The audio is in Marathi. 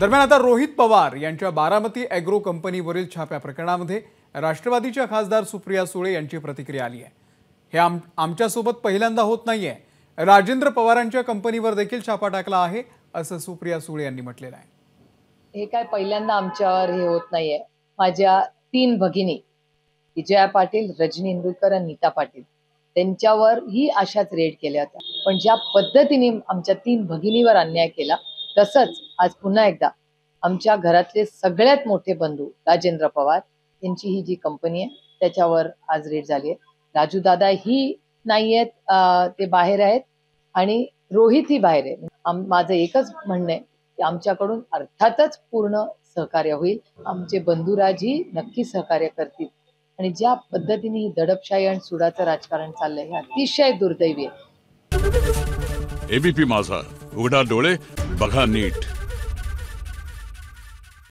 दरम्यान आता रोहित पवार यांच्या बारामती ॲग्रो कंपनीवरील छाप्या प्रकरणामध्ये राष्ट्रवादीच्या खासदार सुप्रिया सुळे यांची प्रतिक्रिया आली आहे। हे आमच्यासोबत पहिल्यांदा होत नाहीये, राजेंद्र पवारांच्या कंपनीवर देखील छापा टाकला आहे असं सुप्रिया सुळे यांनी म्हटलेलं आहे। हे काय पहिल्यांदा आमच्यावर हे होत नाहीये। माझ्या 3 भगिनी विजया पाटील, रजनी इंदुरकर आणि नीता पाटील त्यांच्यावर ही अशाच रेड केल्या होत्या, पण ज्या पद्धतीने आमच्या 3 भगिनीवर अन्याय केला तसंच आज पुन्हा एकदा आमच्या घरातले सगळ्यात मोठे बंधू राजेंद्र पवार यांची ही जी कंपनी आहे त्याच्यावर आज रेड झाली आहे। राजू दादा ही नाहीयेत, ते बाहेर आहेत आणि रोहित ही बाहेर आहे। माझं एकच म्हणणं आहे की आमच्याकडून अर्थातच पूर्ण सहकार्य होईल। आमचे बंधुराजी नक्की सहकार्य करतील आणि ज्या पद्धतीने ही दडपशाही आणि सुडाचं राजकारण चाललंय हे अतिशय दुर्दैवी आहे। एबीपी माझा, उघडा डोळे बघा नीट।